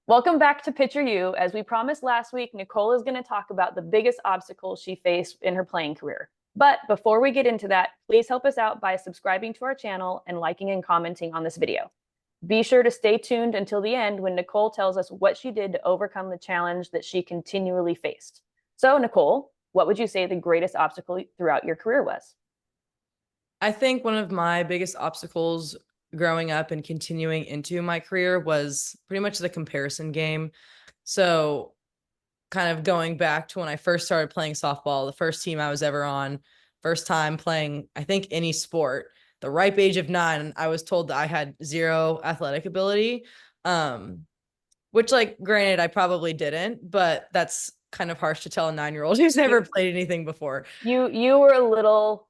Welcome back to Picture You. As we promised last week, Nicole is going to talk about the biggest obstacles she faced in her playing career. But before we get into that, please help us out by subscribing to our channel and liking and commenting on this video. Be sure to stay tuned until the end when Nicole tells us what she did to overcome the challenge that she continually faced. So, Nicole, what would you say the greatest obstacle throughout your career was? I think one of my biggest obstacles growing up and continuing into my career was pretty much the comparison game. So, kind of going back to when I first started playing softball, the first team I was ever on, first time playing, I think, any sport, the ripe age of 9, I was told that I had zero athletic ability. Um, which, like, granted, I probably didn't, but that's kind of harsh to tell a 9-year-old who's never played anything before. You were a little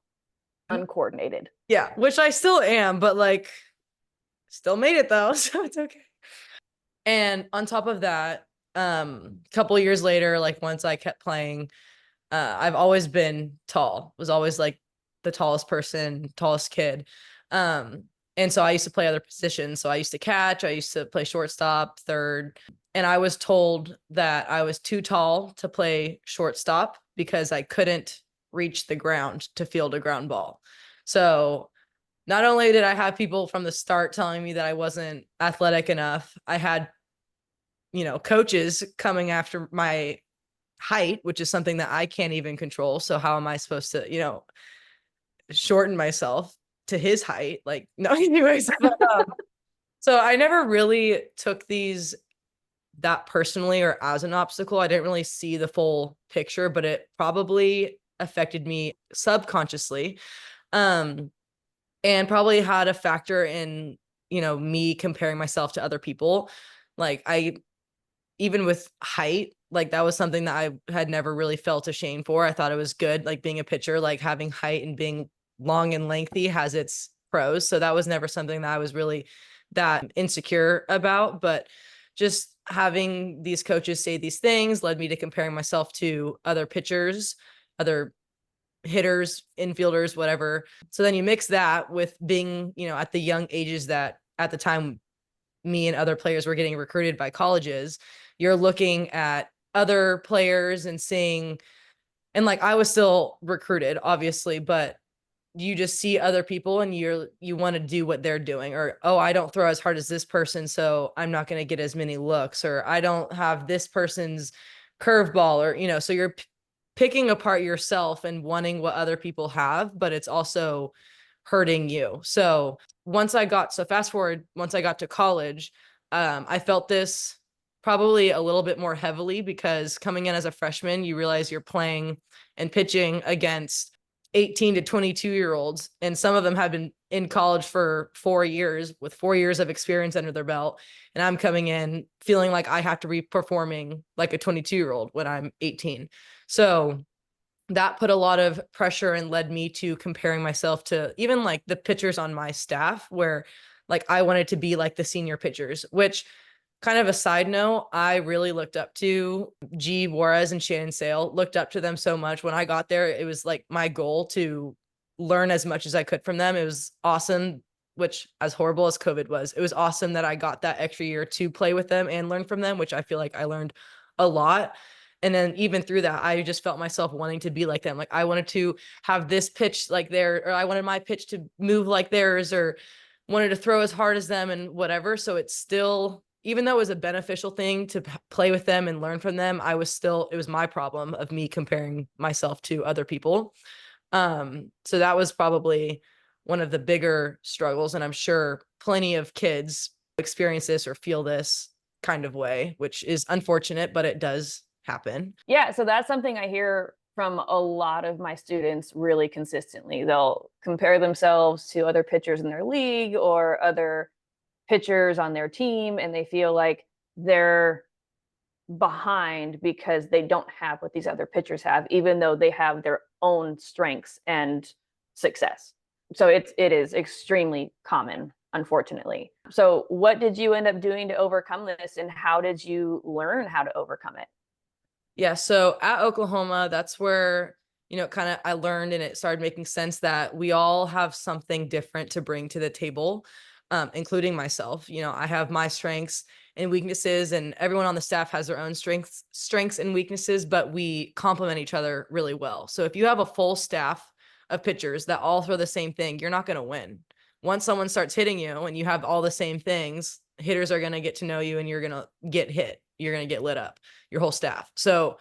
uncoordinated. Yeah, which I still am, but like still made it though, so it's okay. And on top of that, a couple years later, like once I kept playing, I've always been tall. Was always like the tallest person, tallest kid. And so I used to play other positions. So I used to catch, I used to play shortstop, third, and I was told that I was too tall to play shortstop because I couldn't reach the ground to field a ground ball. So not only did I have people from the start telling me that I wasn't athletic enough, I had, coaches coming after my height, which is something that I can't even control. So how am I supposed to, shorten myself to his height? Like, no, anyways. So I never really took these that personally or as an obstacle. I didn't really see the full picture, but it probably affected me subconsciously. And probably had a factor in, me comparing myself to other people. Like even with height, like that was something that I had never really felt ashamed for. I thought it was good, like being a pitcher, like having height and being long and lengthy has its pros. So that was never something that I was really that insecure about. But just having these coaches say these things led me to comparing myself to other pitchers, other hitters, infielders, whatever. So then you mix that with being, at the young ages that at the time me and other players were getting recruited by colleges, you're looking at other players and seeing, and like I was still recruited, obviously, but you just see other people and you want to do what they're doing, or, oh, I don't throw as hard as this person, so I'm not going to get as many looks, or I don't have this person's curveball, or, so you're picking apart yourself and wanting what other people have, but it's also hurting you. So fast forward, once I got to college, I felt this probably a little bit more heavily because coming in as a freshman, you realize you're playing and pitching against 18 to 22-year-olds, and some of them have been in college for 4 years with 4 years of experience under their belt. And I'm coming in feeling like I have to be performing like a 22-year-old when I'm 18. So that put a lot of pressure and led me to comparing myself to even like the pitchers on my staff, where like I wanted to be like the senior pitchers, which, kind of a side note, I really looked up to G. Juarez and Shannon Sale, looked up to them so much. When I got there, it was like my goal to learn as much as I could from them. It was awesome, which, as horrible as COVID was, it was awesome that I got that extra year to play with them and learn from them, which I feel like I learned a lot. And then even through that, I just felt myself wanting to be like them. Like I wanted to have this pitch like their, or I wanted my pitch to move like theirs, or wanted to throw as hard as them and whatever. So it's still, even though it was a beneficial thing to play with them and learn from them, it was my problem of me comparing myself to other people. So that was probably one of the bigger struggles. And I'm sure plenty of kids experience this or feel this kind of way, which is unfortunate, but it does happen. Yeah, so that's something I hear from a lot of my students really consistently. They'll compare themselves to other pitchers in their league or other pitchers on their team, and they feel like they're behind because they don't have what these other pitchers have, even though they have their own strengths and success. So it is extremely common, unfortunately. So what did you end up doing to overcome this, and how did you learn how to overcome it? Yeah. So at Oklahoma, that's where, kind of I learned and it started making sense that we all have something different to bring to the table. including myself. You know, I have my strengths and weaknesses, and everyone on the staff has their own strengths and weaknesses, but we complement each other really well. So if you have a full staff of pitchers that all throw the same thing, you're not going to win. Once someone starts hitting you and you have all the same things, hitters are going to get to know you and you're going to get hit. You're going to get lit up, your whole staff. So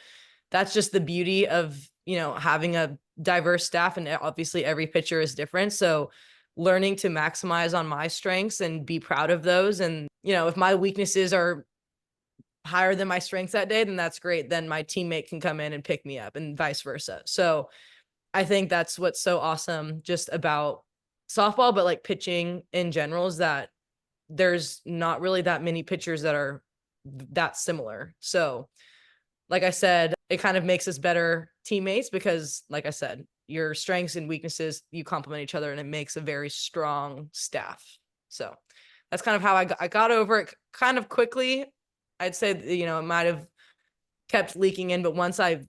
that's just the beauty of, you know, having a diverse staff, and obviously every pitcher is different. So learning to maximize on my strengths and be proud of those. And, you know, if my weaknesses are higher than my strengths that day, then that's great. Then my teammate can come in and pick me up and vice versa. So I think that's what's so awesome just about softball, but like pitching in general, is that there's not really that many pitchers that are that similar. So like I said, it kind of makes us better teammates because, like I said, your strengths and weaknesses, you complement each other, and it makes a very strong staff. So that's kind of how I got over it kind of quickly. I'd say, you know, it might have kept leaking in, but once I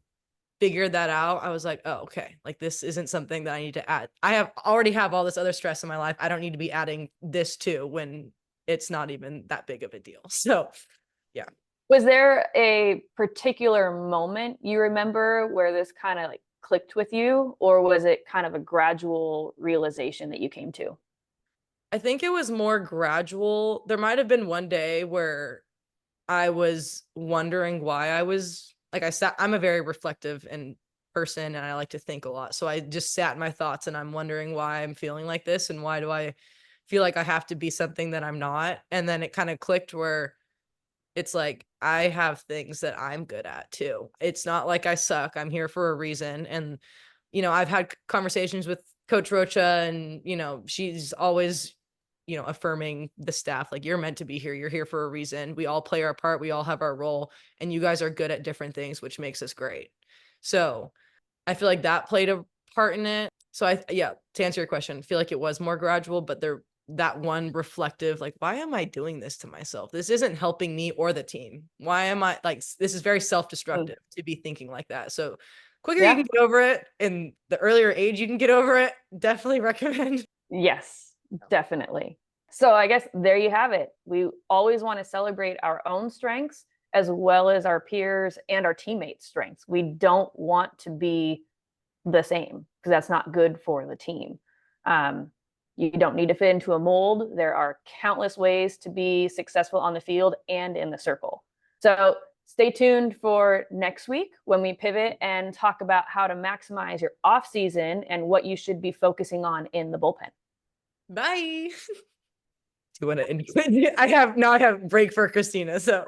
figured that out, I was like, oh, okay, like this isn't something that I need to add. I already have all this other stress in my life. I don't need to be adding this too when it's not even that big of a deal. So yeah. Was there a particular moment you remember where this kind of like clicked with you, or was it kind of a gradual realization that you came to? I think it was more gradual. There might have been one day where I was wondering why I was like, I'm a very reflective and person, and I like to think a lot. So I just sat in my thoughts and I'm wondering why I'm feeling like this and why do I feel like I have to be something that I'm not. And then it kind of clicked where it's like, I have things that I'm good at too. It's not like I suck. I'm here for a reason. And, you know, I've had conversations with Coach Rocha, and, you know, she's always, you know, affirming the staff, like, you're meant to be here. You're here for a reason. We all play our part. We all have our role, and you guys are good at different things, which makes us great. So I feel like that played a part in it. So yeah, to answer your question, I feel like it was more gradual, but that one reflective, like, why am I doing this to myself? This isn't helping me or the team. Why am I like, this is very self-destructive to be thinking like that. So quicker you Yeah. can get over it, and the earlier age you can get over it, definitely recommend. Yes, definitely. So I guess there you have it. We always want to celebrate our own strengths as well as our peers and our teammates' strengths. We don't want to be the same because that's not good for the team. You don't need to fit into a mold. There are countless ways to be successful on the field and in the circle. So stay tuned for next week when we pivot and talk about how to maximize your off season and what you should be focusing on in the bullpen. Bye. Do you want to I have break for Christina, so